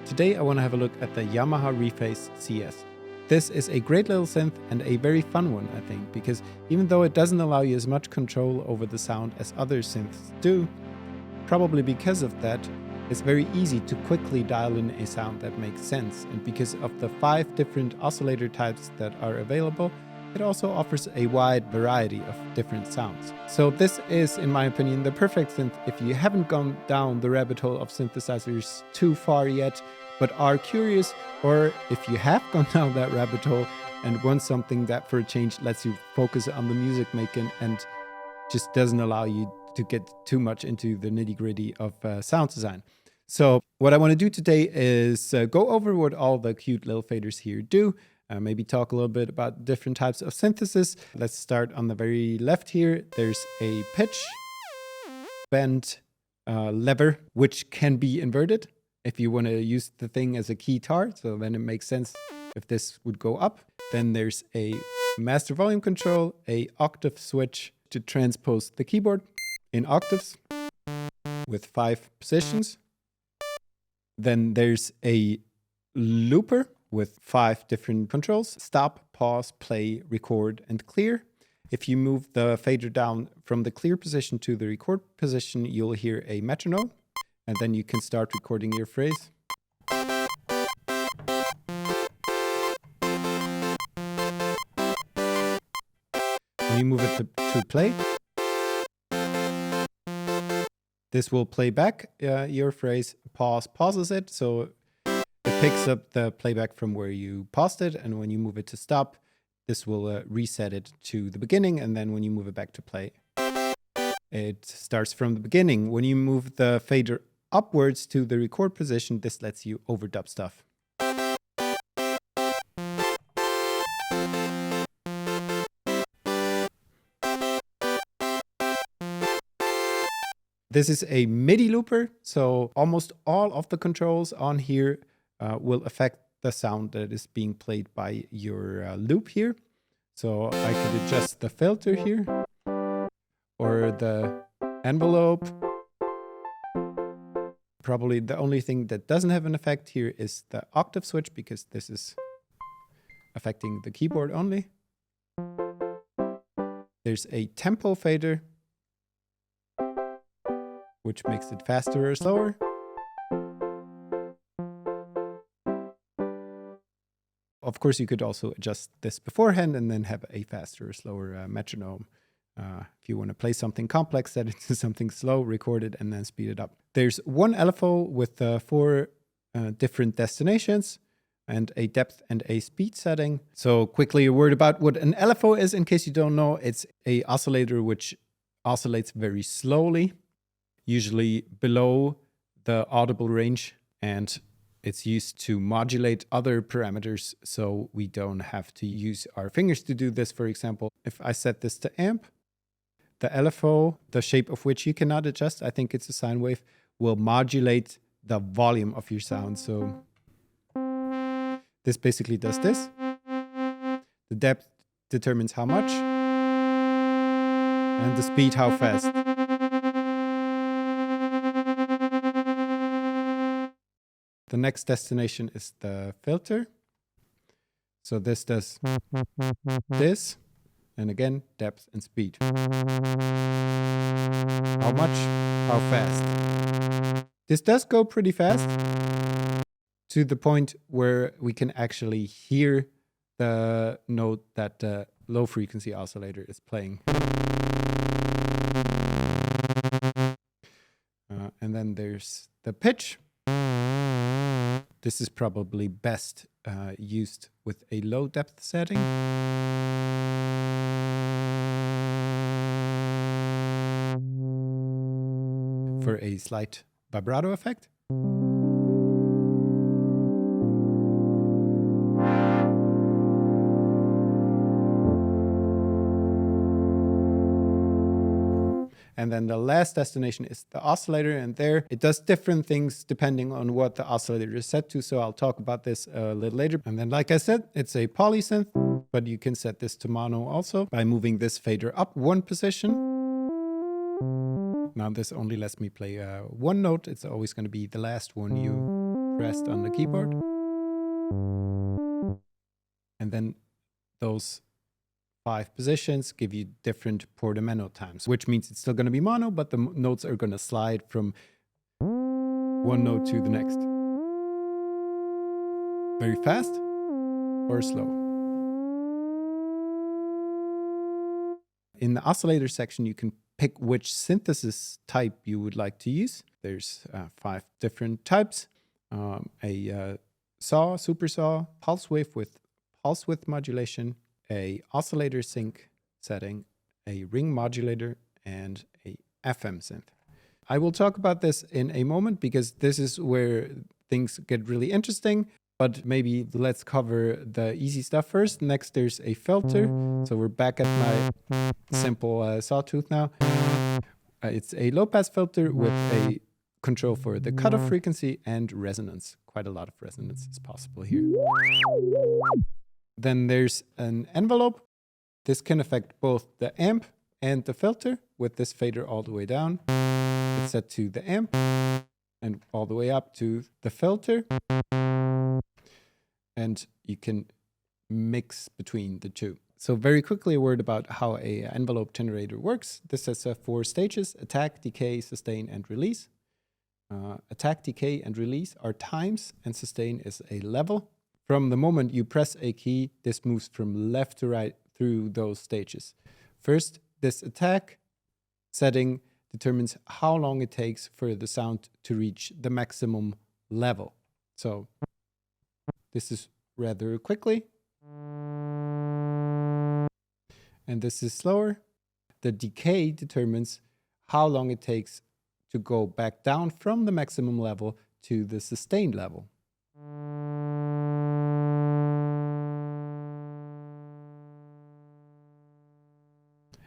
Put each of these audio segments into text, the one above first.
Today I want to have a look at the Yamaha Reface CS. This is a great little synth and a very fun one, I think, because even though it doesn't allow you as much control over the sound as other synths do, probably because of that, it's very easy to quickly dial in a sound that makes sense. And because of the 5 different oscillator types that are available, it also offers a wide variety of different sounds. So this is, in my opinion, the perfect synth if you haven't gone down the rabbit hole of synthesizers too far yet, but are curious, or if you have gone down that rabbit hole and want something that for a change lets you focus on the music making and just doesn't allow you to get too much into the nitty-gritty of sound design. So what I want to do today is go over what all the cute little faders here do. Maybe talk a little bit about different types of synthesis. Let's start on the very left here. There's a pitch bend lever, which can be inverted if you want to use the thing as a keytar. So then it makes sense if this would go up. Then there's a master volume control, a octave switch to transpose the keyboard in octaves with 5 positions. Then there's a looper with 5 different controls: stop, pause, play, record, and clear. If you move the fader down from the clear position to the record position, you'll hear a metronome, and then you can start recording your phrase. When you move it to play, this will play back your phrase. Pause pauses it, so it picks up the playback from where you paused it, and when you move it to stop, this will reset it to the beginning, and then when you move it back to play, it starts from the beginning. When you move the fader upwards to the record position, this lets you overdub stuff. This is a MIDI looper, so almost all of the controls on here will affect the sound that is being played by your loop here. So I could adjust the filter here, or the envelope. Probably the only thing that doesn't have an effect here is the octave switch, because this is affecting the keyboard only. There's a tempo fader, which makes it faster or slower. Of course, you could also adjust this beforehand and then have a faster or slower metronome. If you want to play something complex, set it to something slow, record it, and then speed it up. There's one LFO with 4 different destinations and a depth and a speed setting. So quickly, a word about what an LFO is, in case you don't know. It's a oscillator which oscillates very slowly, usually below the audible range, and it's used to modulate other parameters, so we don't have to use our fingers to do this. For example, if I set this to amp, the LFO, the shape of which you cannot adjust, I think it's a sine wave, will modulate the volume of your sound. So this basically does this. The depth determines how much, and the speed how fast. The next destination is the filter. So this does this, and again, depth and speed. How much, how fast. This does go pretty fast, to the point where we can actually hear the note that the low frequency oscillator is playing. And then there's the pitch. This is probably best used with a low depth setting. For a slight vibrato effect. And then the last destination is the oscillator, and there it does different things depending on what the oscillator is set to, so I'll talk about this a little later. And then, like I said, it's a polysynth, but you can set this to mono also by moving this fader up 1 position. Now this only lets me play one note. It's always going to be the last one you pressed on the keyboard. And then those 5 positions give you different portamento times, which means it's still going to be mono, but the notes are going to slide from one note to the next. Very fast or slow. In the oscillator section, you can pick which synthesis type you would like to use. There's 5 different types. A saw, super saw, pulse width with pulse width modulation, a oscillator sync setting, a ring modulator, and a FM synth. I will talk about this in a moment because this is where things get really interesting, but maybe let's cover the easy stuff first. Next, there's a filter. So we're back at my simple sawtooth now. It's a low-pass filter with a control for the cutoff frequency and resonance. Quite a lot of resonance is possible here. Then there's an envelope. This can affect both the amp and the filter with this fader all the way down. It's set to the amp and all the way up to the filter. And you can mix between the two. So very quickly, a word about how an envelope generator works. This has 4 stages: attack, decay, sustain, and release. Attack, decay, and release are times, and sustain is a level. From the moment you press a key, this moves from left to right through those stages. First, this attack setting determines how long it takes for the sound to reach the maximum level. So this is rather quickly. And this is slower. The decay determines how long it takes to go back down from the maximum level to the sustained level.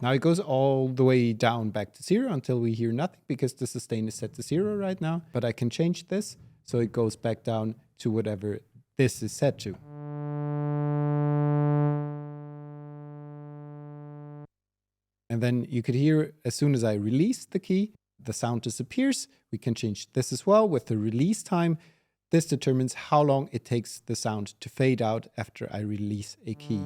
Now it goes all the way down back to 0 until we hear nothing because the sustain is set to 0 right now. But I can change this so it goes back down to whatever this is set to. And then you could hear as soon as I release the key, the sound disappears. We can change this as well with the release time. This determines how long it takes the sound to fade out after I release a key.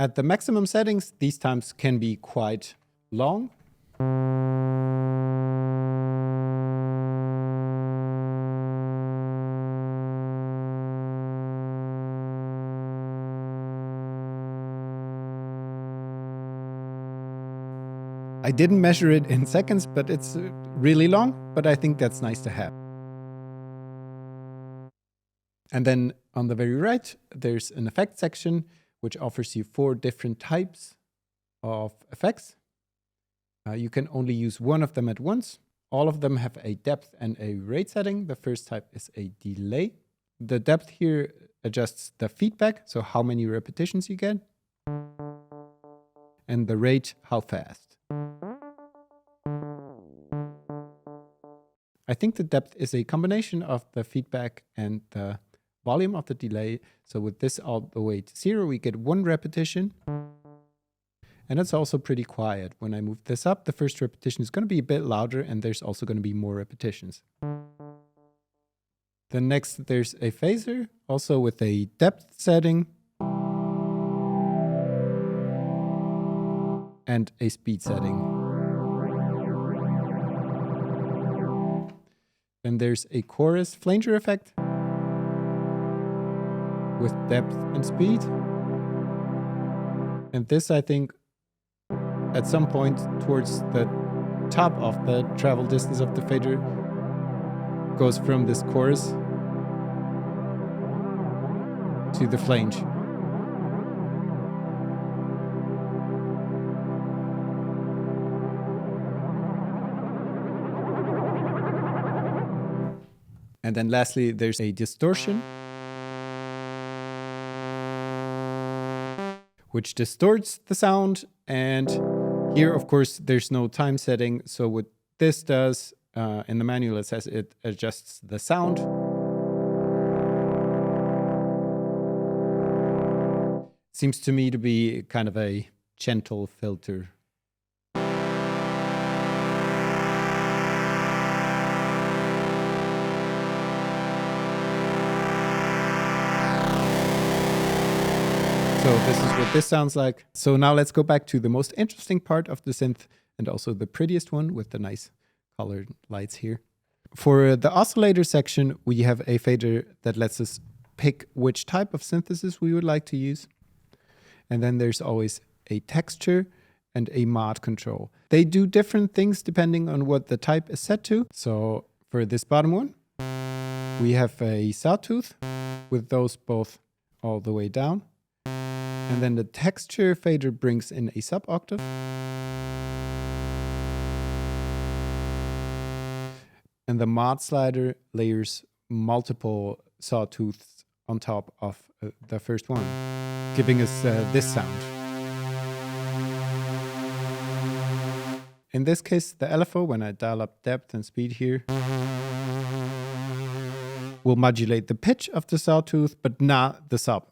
At the maximum settings, these times can be quite long. I didn't measure it in seconds, but it's really long, but I think that's nice to have. And then on the very right, there's an effect section, which offers you 4 different types of effects. You can only use one of them at once. All of them have a depth and a rate setting. The first type is a delay. The depth here adjusts the feedback, so how many repetitions you get. And the rate, how fast. I think the depth is a combination of the feedback and the volume of the delay. So with this all the way to 0, we get 1 repetition. And it's also pretty quiet. When I move this up, the first repetition is going to be a bit louder, and there's also going to be more repetitions. Then next, there's a phaser, also with a depth setting and a speed setting. Then there's a chorus flanger effect with depth and speed. And this, I think, at some point towards the top of the travel distance of the fader, goes from this chorus to the flange. And then lastly, there's a distortion, which distorts the sound. And here, of course, there's no time setting. So what this does, in the manual, it says it adjusts the sound. Seems to me to be kind of a gentle filter. So this is what this sounds like. So now let's go back to the most interesting part of the synth and also the prettiest one with the nice colored lights here. For the oscillator section, we have a fader that lets us pick which type of synthesis we would like to use. And then there's always a texture and a mod control. They do different things depending on what the type is set to. So for this bottom one, we have a sawtooth with those both all the way down. And then the texture fader brings in a sub-octave. And the mod slider layers multiple sawtooths on top of the first one, giving us this sound. In this case, the LFO, when I dial up depth and speed here, will modulate the pitch of the sawtooth, but not the sub.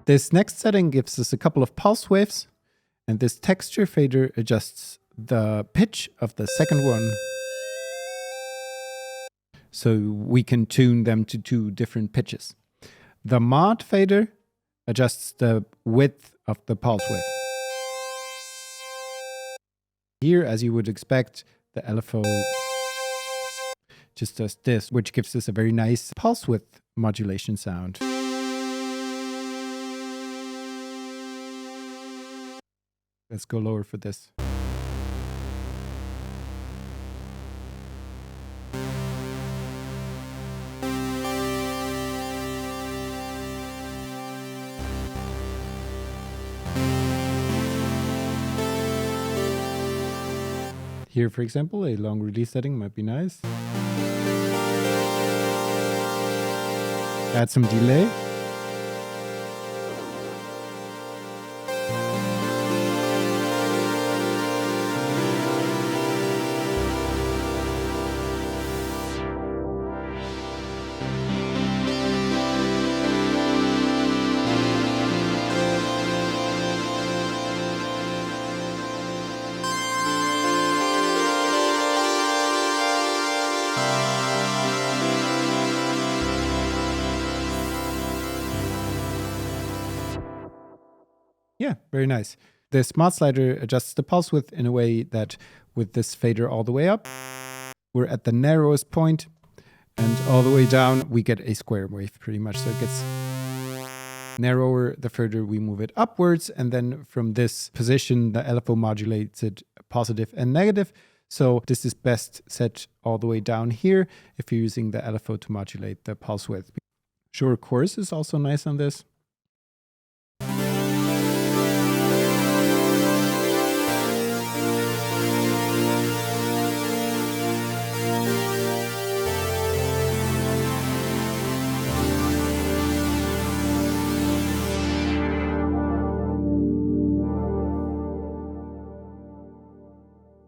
This next setting gives us a couple of pulse waves, and this texture fader adjusts the pitch of the second one. So we can tune them to two different pitches. The mod fader adjusts the width of the pulse width. Here, as you would expect, the LFO just does this, which gives us a very nice pulse width modulation sound. Let's go lower for this. Here, for example, a long release setting might be nice. Add some delay. Yeah, very nice. The smart slider adjusts the pulse width in a way that with this fader all the way up, we're at the narrowest point, and all the way down, we get a square wave pretty much. So it gets narrower the further we move it upwards. And then from this position, the LFO modulates it positive and negative. So this is best set all the way down here if you're using the LFO to modulate the pulse width. Short chorus is also nice on this.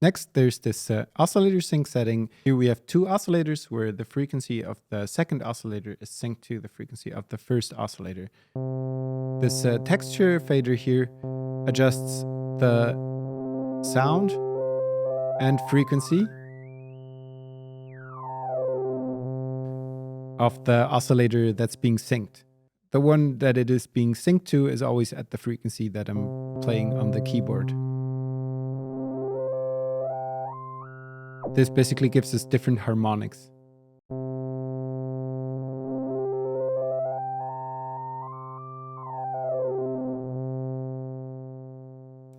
Next, there's this oscillator sync setting. Here we have two oscillators where the frequency of the second oscillator is synced to the frequency of the first oscillator. This texture fader here adjusts the sound and frequency of the oscillator that's being synced. The one that it is being synced to is always at the frequency that I'm playing on the keyboard. This basically gives us different harmonics.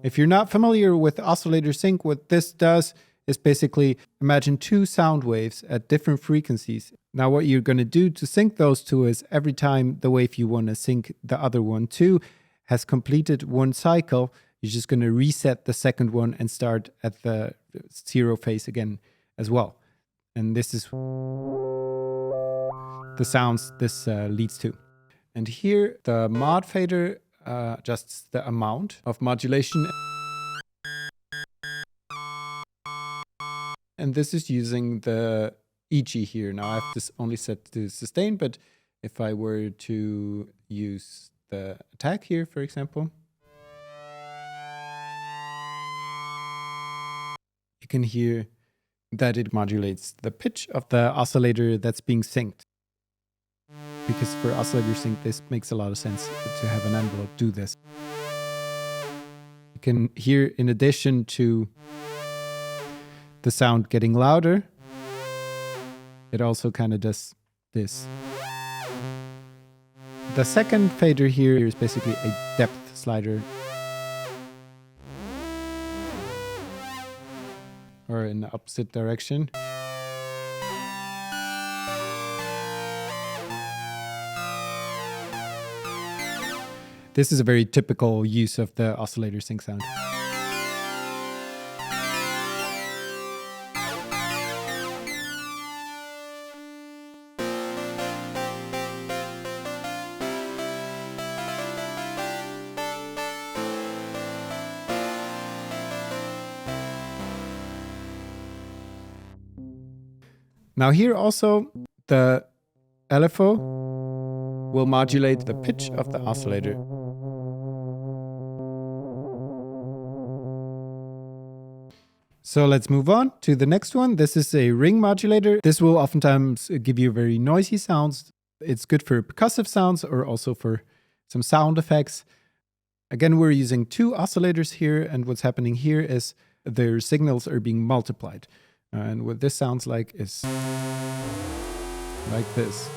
If you're not familiar with oscillator sync, what this does is basically imagine two sound waves at different frequencies. Now what you're going to do to sync those two is every time the wave you want to sync the other one to has completed one cycle, you're just going to reset the second one and start at the zero phase again as well. And this is the sounds this leads to. And here the mod fader adjusts the amount of modulation. And this is using the EG here. Now I have this only set to sustain, but if I were to use the attack here, for example, you can hear that it modulates the pitch of the oscillator that's being synced. Because for oscillator sync, this makes a lot of sense to have an envelope do this. You can hear, in addition to the sound getting louder, it also kind of does this. The second fader here is basically a depth slider, or in the opposite direction. This is a very typical use of the oscillator sync sound. Now here also the LFO will modulate the pitch of the oscillator. So let's move on to the next one. This is a ring modulator. This will oftentimes give you very noisy sounds. It's good for percussive sounds or also for some sound effects. Again, we're using two oscillators here, and what's happening here is their signals are being multiplied. And what this sounds like is like this.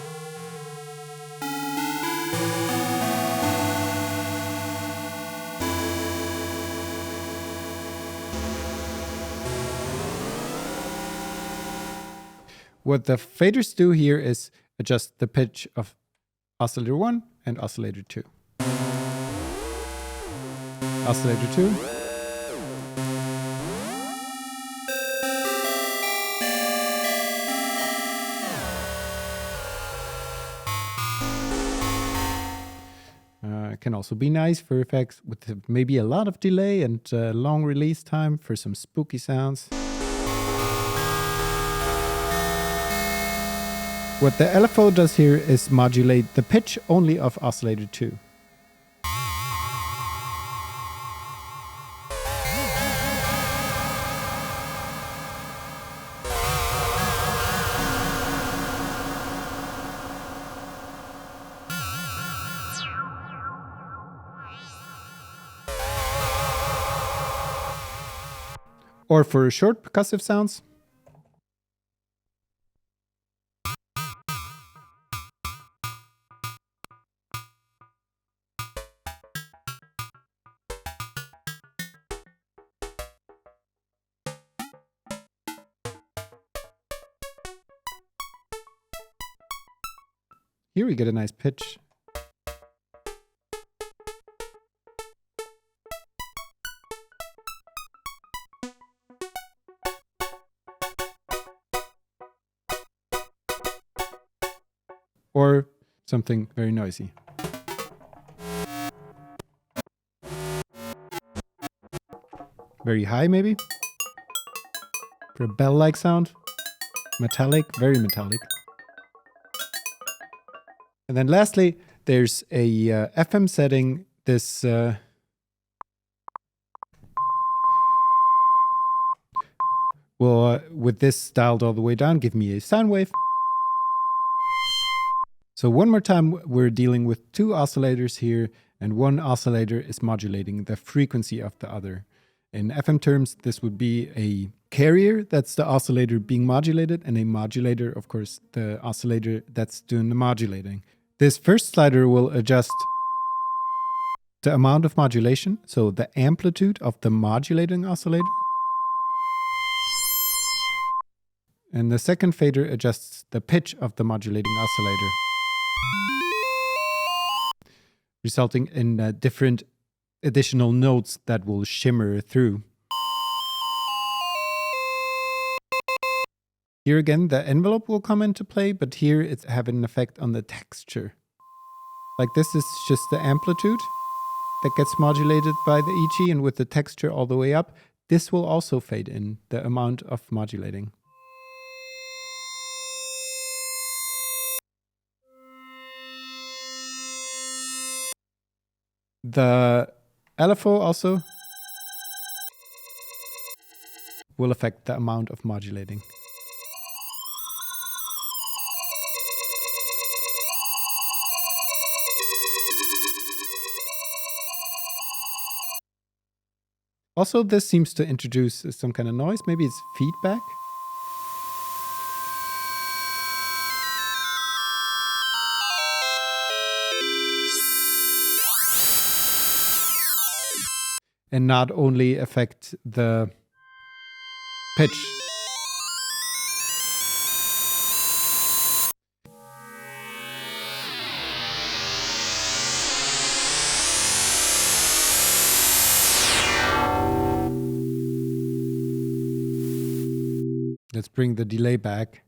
What the faders do here is adjust the pitch of oscillator 1 and oscillator 2. Oscillator 2. It can also be nice for effects with maybe a lot of delay and long release time for some spooky sounds. What the LFO does here is modulate the pitch only of oscillator 2. Or for short percussive sounds. Here we get a nice pitch. Or something very noisy. Very high, maybe? For a bell-like sound. Metallic, very metallic. And then lastly, there's a FM setting. This will, with this dialed all the way down, give me a sine wave. So one more time, we're dealing with two oscillators here, and one oscillator is modulating the frequency of the other. In FM terms, this would be a carrier, that's the oscillator being modulated, and a modulator, of course, the oscillator that's doing the modulating. This first slider will adjust the amount of modulation, so the amplitude of the modulating oscillator. And the second fader adjusts the pitch of the modulating oscillator, resulting in different additional notes that will shimmer through. Here again, the envelope will come into play, but here it's having an effect on the texture. Like this is just the amplitude that gets modulated by the EG, and with the texture all the way up, this will also fade in the amount of modulating. The LFO also will affect the amount of modulating. Also, this seems to introduce some kind of noise. Maybe it's feedback. And not only affect the pitch. Let's bring the delay back.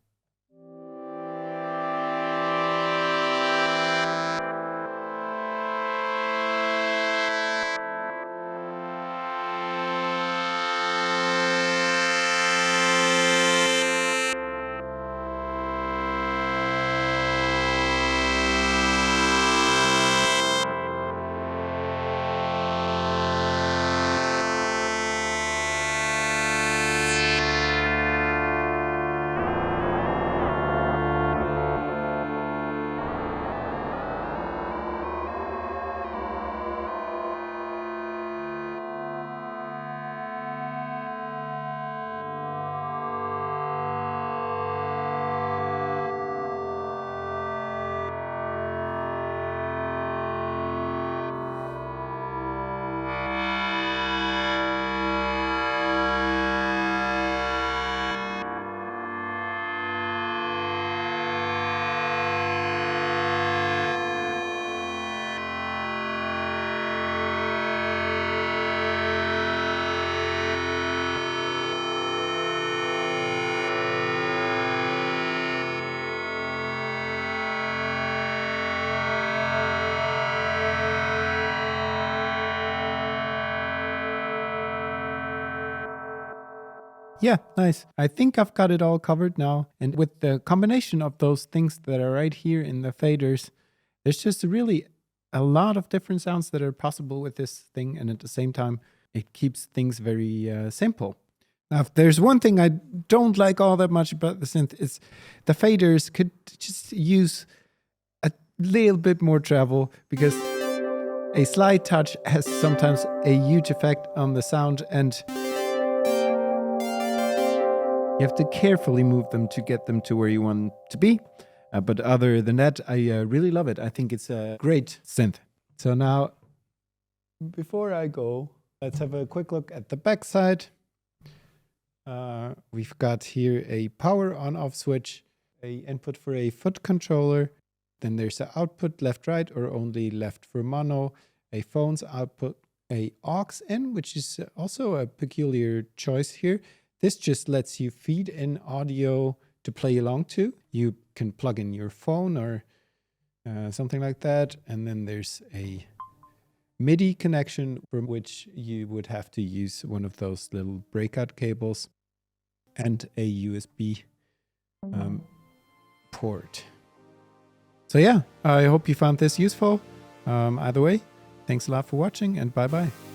Yeah, nice. I think I've got it all covered now. And with the combination of those things that are right here in the faders, there's just really a lot of different sounds that are possible with this thing. And at the same time, it keeps things very simple. Now, if there's one thing I don't like all that much about the synth, is the faders could just use a little bit more treble, because a slight touch has sometimes a huge effect on the sound, and you have to carefully move them to get them to where you want to be. But other than that, I really love it. I think it's a great synth. So now, before I go, let's have a quick look at the back side. We've got here a power on-off switch, a input for a foot controller. Then there's an output left-right or only left for mono, a phone's output, a aux in, which is also a peculiar choice here. This just lets you feed in audio to play along to. You can plug in your phone or something like that. And then there's a MIDI connection, from which you would have to use one of those little breakout cables, and a USB port. So yeah, I hope you found this useful. Either way, thanks a lot for watching, and bye-bye.